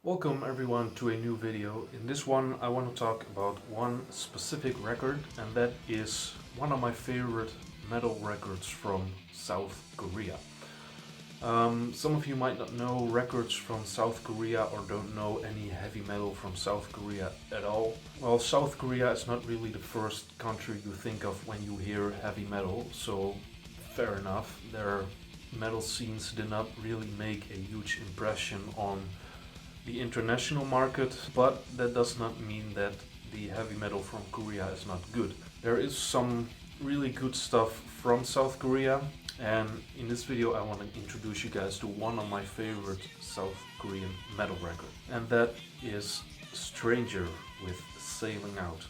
Welcome everyone to a new video. In this one I want to talk about one specific record, and that is one of my favorite metal records from South Korea. Some of you might not know records from South Korea or don't know any heavy metal from South Korea at all. Well, South Korea is not really the first country you think of when you hear heavy metal, so fair enough. Their metal scenes did not really make a huge impression on the international market, but that does not mean that the heavy metal from Korea is not good. There is some really good stuff from South Korea, and in this video I want to introduce you guys to one of my favorite South Korean metal records, and that is Stranger with Sailing Out.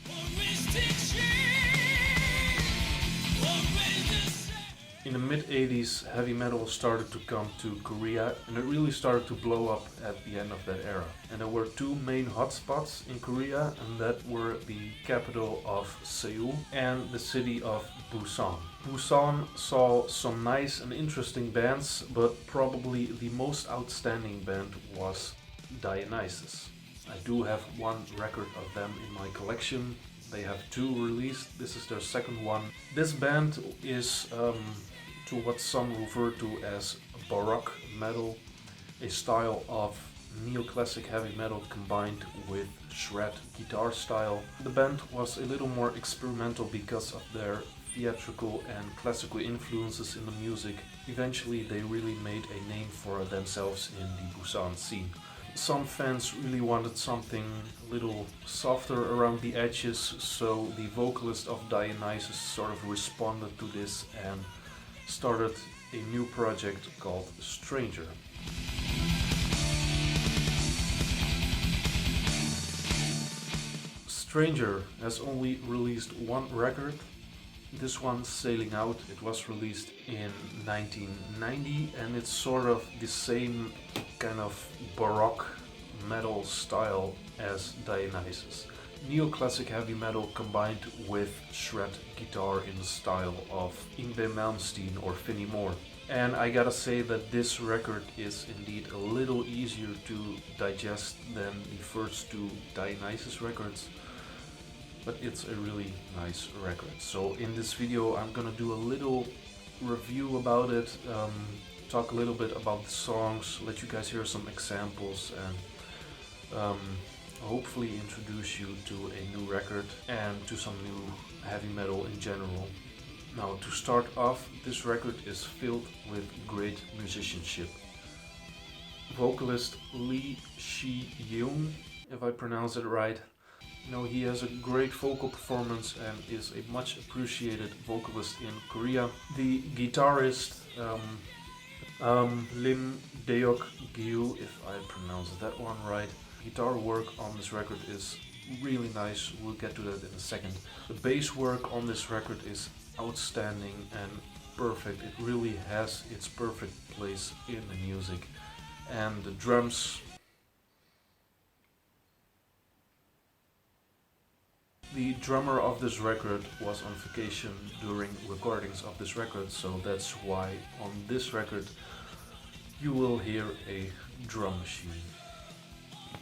In the mid-80s, heavy metal started to come to Korea, and it really started to blow up at the end of that era. And there were two main hotspots in Korea, and that were the capital of Seoul and the city of Busan. Busan saw some nice and interesting bands, but probably the most outstanding band was Dionysus. I do have one record of them in my collection. They have two released. This is their second one. This band is to what some refer to as Baroque metal, a style of neoclassic heavy metal combined with shred guitar style. The band was a little more experimental because of their theatrical and classical influences in the music. Eventually they really made a name for themselves in the Busan scene. Some fans really wanted something a little softer around the edges, so the vocalist of Dionysus sort of responded to this and started a new project called Stranger. Stranger has only released one record. This one, Sailing Out, it was released in 1990, and it's sort of the same kind of Baroque metal style as Dionysus. Neoclassic heavy metal combined with shred guitar in the style of Yngwie Malmsteen or Finny Moore. And I gotta say that this record is indeed a little easier to digest than the first two Dionysus records, but it's a really nice record. So in this video I'm gonna do a little review about it, talk a little bit about the songs, let you guys hear some examples, and hopefully introduce you to a new record and to some new heavy metal in general. Now, to start off, this record is filled with great musicianship. Vocalist Lee Shi-yoon, if I pronounce it right, he has a great vocal performance and is a much appreciated vocalist in Korea. The guitarist Lim Deok-gyu, if I pronounce that one right. Guitar work on this record is really nice, we'll get to that in a second. The bass work on this record is outstanding and perfect. It really has its perfect place in the music. And the drums, the drummer of this record was on vacation during recordings of this record, so that's why on this record you will hear a drum machine.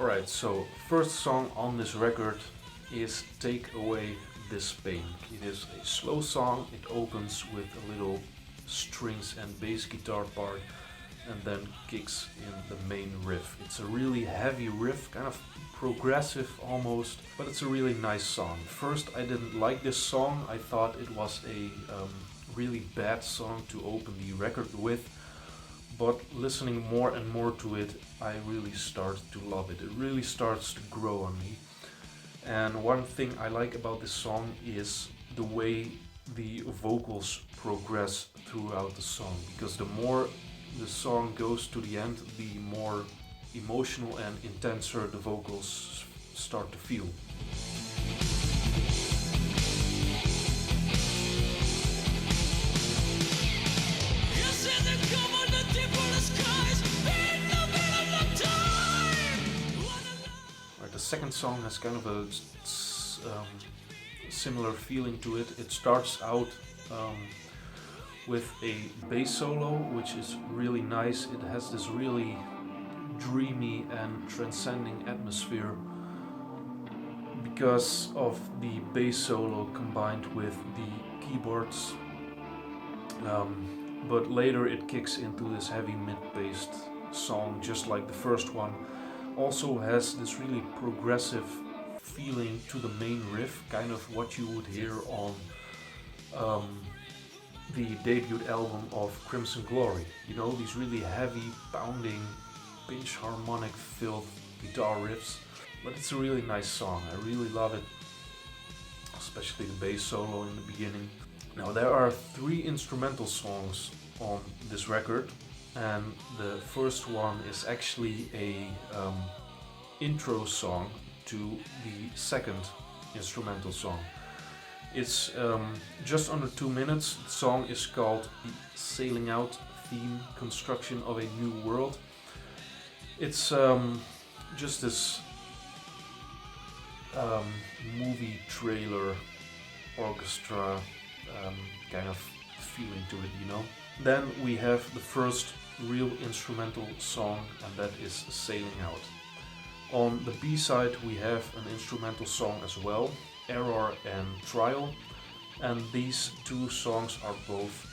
Alright, so first song on this record is Take Away This Pain. It is a slow song, it opens with a little strings and bass guitar part and then kicks in the main riff. It's a really heavy riff, kind of progressive almost, but it's a really nice song. First I didn't like this song, I thought it was a really bad song to open the record with. But listening more and more to it, I really start to love it. It really starts to grow on me. And one thing I like about this song is the way the vocals progress throughout the song. Because the more the song goes to the end, the more emotional and intenser the vocals start to feel. The second song has kind of a similar feeling to it. It starts out with a bass solo, which is really nice. It has this really dreamy and transcending atmosphere because of the bass solo combined with the keyboards. But later it kicks into this heavy mid-based song, just like the first one. Also has this really progressive feeling to the main riff, kind of what you would hear on the debut album of Crimson Glory. You know, these really heavy, pounding, pinch harmonic filled guitar riffs. But it's a really nice song. I really love it, especially the bass solo in the beginning. Now, there are 3 instrumental songs on this record, and the first one is actually a intro song to the second instrumental song. It's just under 2 minutes. The song is called the Sailing Out Theme, Construction of a New World. It's just this movie trailer orchestra kind of feeling to it, you know. Then we have the first real instrumental song, and that is Sailing Out. On the B-side we have an instrumental song as well, Error and Trial, and these 2 songs are both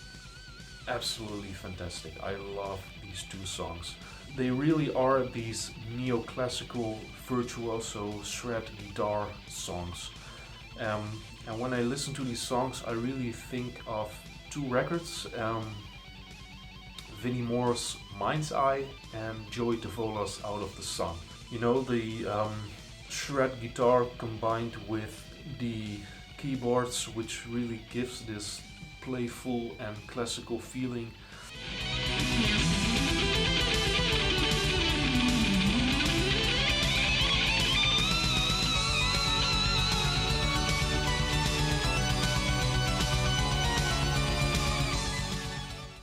absolutely fantastic. I love these 2 songs. They really are these neoclassical virtuoso shred guitar songs. And when I listen to these songs, I really think of 2 records, Vinnie Moore's Mind's Eye and Joey Tavola's Out of the Sun. You know, the shred guitar combined with the keyboards, which really gives this playful and classical feeling.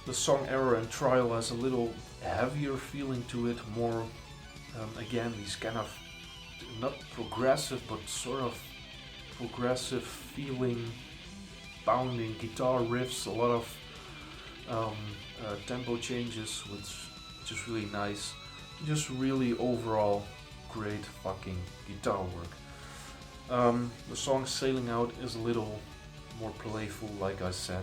The song Error and Trial has a little heavier feeling to it, more again these kind of not progressive but sort of progressive feeling, pounding guitar riffs, a lot of tempo changes, which is really nice. Just really overall great fucking guitar work. The song Sailing Out is a little more playful, like I said.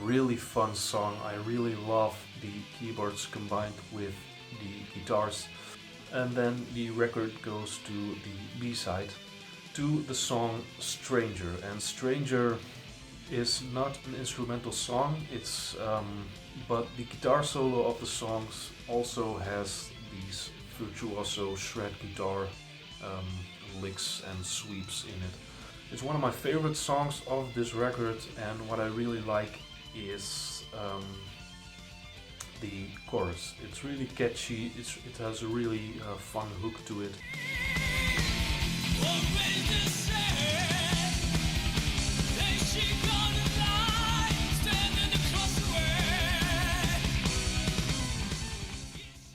Really fun song. I really love the keyboards combined with the guitars. And then the record goes to the B-side, to the song Stranger. And Stranger is not an instrumental song, it's but the guitar solo of the songs also has these virtuoso shred guitar licks and sweeps in it. It's one of my favorite songs of this record, and what I really like is the chorus. It's really catchy, it has a really fun hook to it.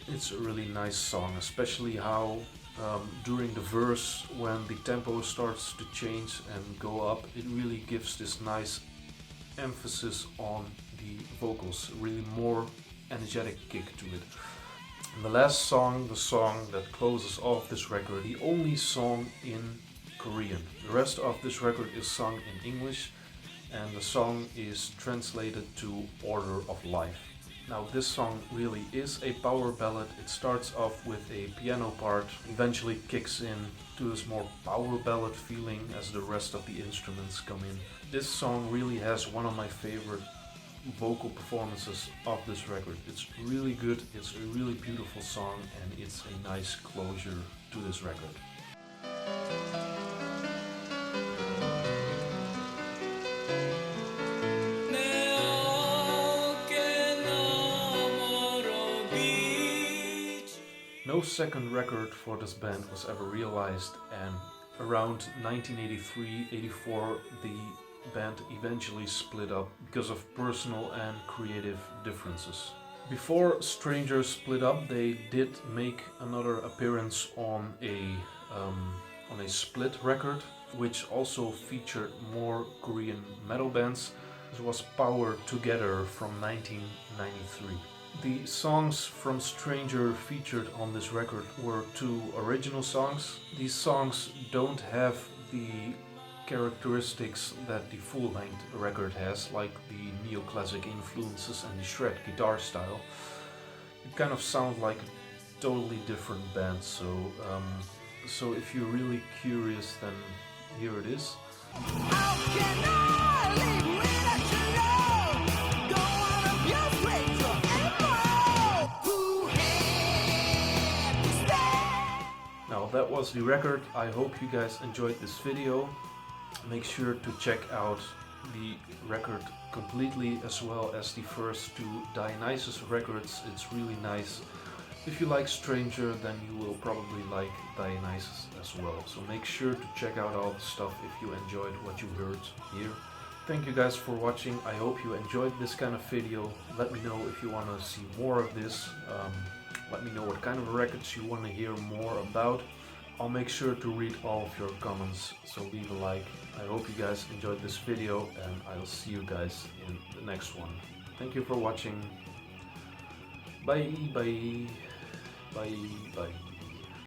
It's a really nice song, especially how during the verse, when the tempo starts to change and go up, it really gives this nice emphasis on the vocals, really more energetic kick to it. And the last song, the song that closes off this record, the only song in Korean. The rest of this record is sung in English, and the song is translated to Order of Life. Now, this song really is a power ballad. It starts off with a piano part, eventually kicks in to this more power ballad feeling as the rest of the instruments come in. This song really has one of my favorite vocal performances of this record. It's really good, it's a really beautiful song, and it's a nice closure to this record. No second record for this band was ever realized, and around 1983-84 the band eventually split up because of personal and creative differences. Before Stranger split up, they did make another appearance on a split record, which also featured more Korean metal bands. This was Power Together from 1993. The songs from Stranger featured on this record were two original songs. These songs don't have the characteristics that the full-length record has, like the neoclassic influences and the shred guitar style. It kind of sounds like a totally different band, so if you're really curious, then here it is. Now that was the record. I hope you guys enjoyed this video. Make sure to check out the record completely, as well as the first two Dionysus records. It's really nice. If you like Stranger, then you will probably like Dionysus as well. So make sure to check out all the stuff if you enjoyed what you heard here. Thank you guys for watching. I hope you enjoyed this kind of video. Let me know if you want to see more of this. Let me know what kind of records you want to hear more about. I'll make sure to read all of your comments, so leave a like. I hope you guys enjoyed this video, and I'll see you guys in the next one. Thank you for watching. Bye, bye, bye, bye.